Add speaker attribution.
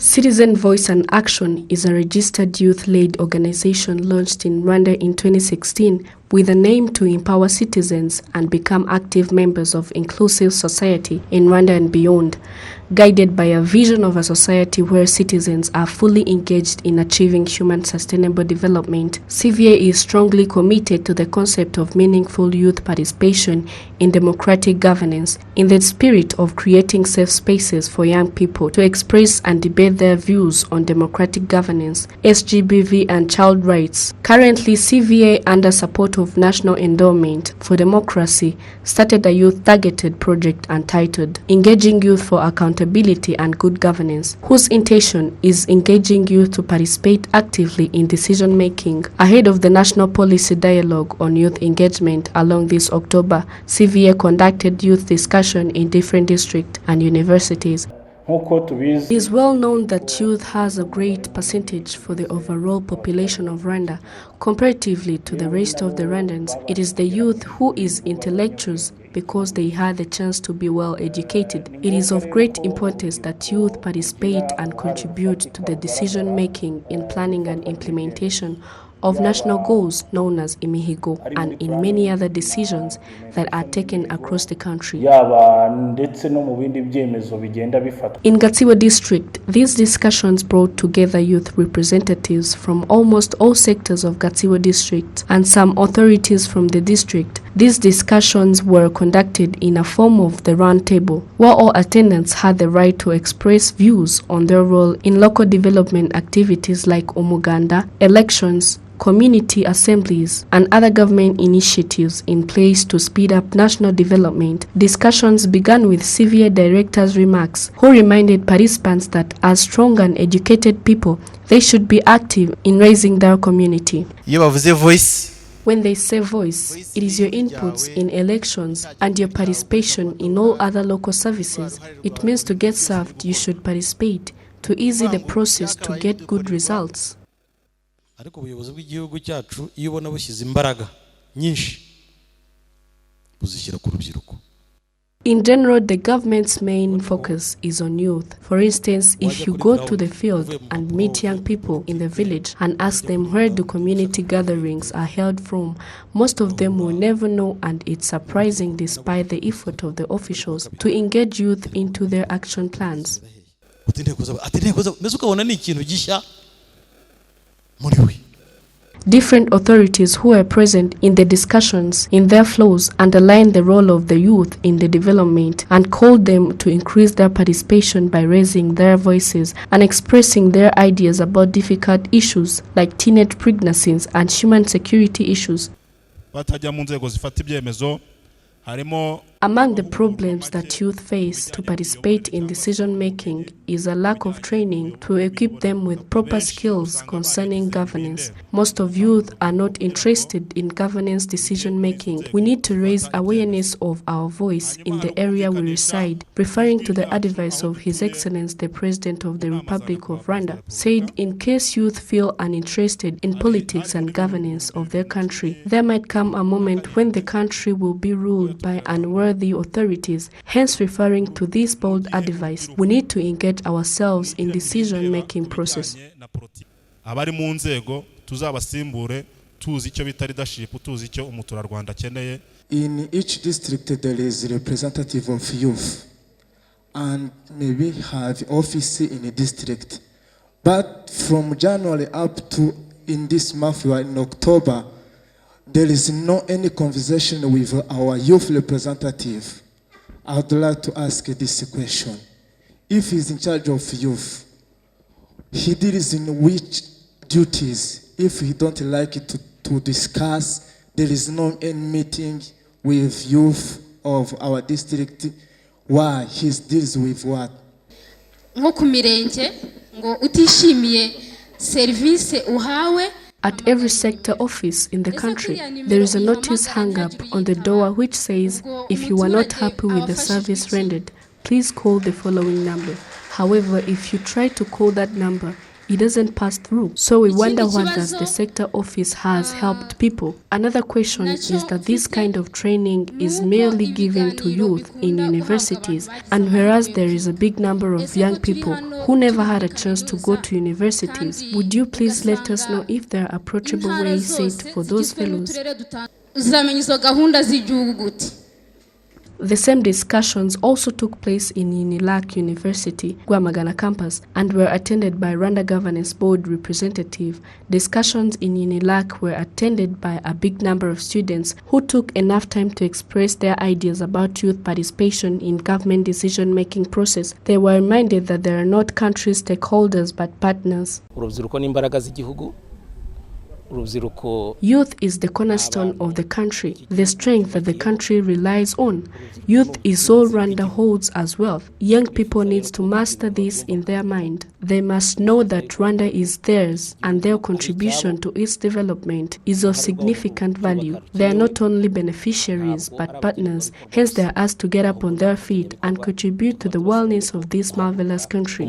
Speaker 1: Citizen Voice and Action is a registered youth-led organization launched in Rwanda in 2016 with an aim to empower citizens and become active members of inclusive society in Rwanda and beyond, guided by a vision of a society where citizens are fully engaged in achieving human sustainable development. CVA is strongly committed to the concept of meaningful youth participation in democratic governance in the spirit of creating safe spaces for young people to express and debate their views on democratic governance, SGBV and child rights. Currently, CVA, under support of National Endowment for Democracy, started a youth-targeted project entitled Engaging Youth for Accountability and Good Governance, whose intention is engaging youth to participate actively in decision-making. Ahead of the National Policy Dialogue on Youth Engagement along this October, CVA conducted youth discussion in different districts and universities. It is well known that youth has a great percentage for the overall population of Rwanda. Comparatively to the rest of the Rwandans, it is the youth who is intellectuals because they had the chance to be well educated. It is of great importance that youth participate and contribute to the decision-making in planning and implementation of national goals known as Imihigo and in many other decisions that are taken across the country. In Gatsibo district, these discussions brought together youth representatives from almost all sectors of Gatsibo district and some authorities from the district. These discussions were conducted in a form of the round table, where all attendants had the right to express views on their role in local development activities like umuganda, elections, community assemblies, and other government initiatives in place to speed up national development. Discussions began with CVA director's remarks, who reminded participants that as strong and educated people, they should be active in raising their community. When they say voice, it is your inputs in elections and your participation in all other local services. It means to get served, you should participate to ease the process to get good results.
Speaker 2: Ariko ubuyobozi bw'igihugu cyacu iyo ubona bushyize imbaraga nyinshi buzishyira ku rubyiruko.
Speaker 1: In general, the government's main focus is on youth. For instance, if you go to the field and meet young people in the village and ask them where the community gatherings are held from, most of them will never know, and it's surprising despite the effort of the officials to engage youth into their action plans. Different authorities who were present in the discussions in their flows underlined the role of the youth in the development and called them to increase their participation by raising their voices and expressing their ideas about difficult issues like teenage pregnancies and human security issues. Among the problems that youth face to participate in decision-making is a lack of training to equip them with proper skills concerning governance. Most of youth are not interested in governance decision-making. We need to raise awareness of our voice in the area we reside, referring to the advice of His Excellency the President of the Republic of Rwanda, said in case youth feel uninterested in politics and governance of their country, there might come a moment when the country will be ruled by unworthy authorities. Hence, referring to this bold advice, we need to engage ourselves in decision-making process.
Speaker 3: In each district there is a representative of youth, and maybe have office in a district. But from January up to in this month, we are in October, there is no any conversation with our youth representative. I would like to ask this question. If he's in charge of youth, he deals in which duties? If he don't like it to discuss, there is no any meeting with youth of our district. Why? He deals with what?
Speaker 4: Nko ku mirenge ngo utishimiye service uhawe.
Speaker 1: At every sector office in the country, there is a notice hung up on the door which says, if you are not happy with the service rendered, please call the following number. However, if you try to call that number, it doesn't pass through. So we wonder what does the sector office has helped people. Another question is that this kind of training is merely given to youth in universities, and whereas there is a big number of young people who never had a chance to go to universities, would you please let us know if there are approachable ways set for those fellows? The same discussions also took place in UNILAC University, Rwamagana campus, and were attended by Rwanda Governance Board representative. Discussions in UNILAC were attended by a big number of students who took enough time to express their ideas about youth participation in government decision-making process. They were reminded that they are not country stakeholders but partners. Youth is the cornerstone of the country, the strength that the country relies on. Youth is all Rwanda holds as wealth. Young people need to master this in their mind. They must know that Rwanda is theirs, and their contribution to its development is of significant value. They are not only beneficiaries but partners, hence they are asked to get up on their feet and contribute to the wellness of this marvelous country.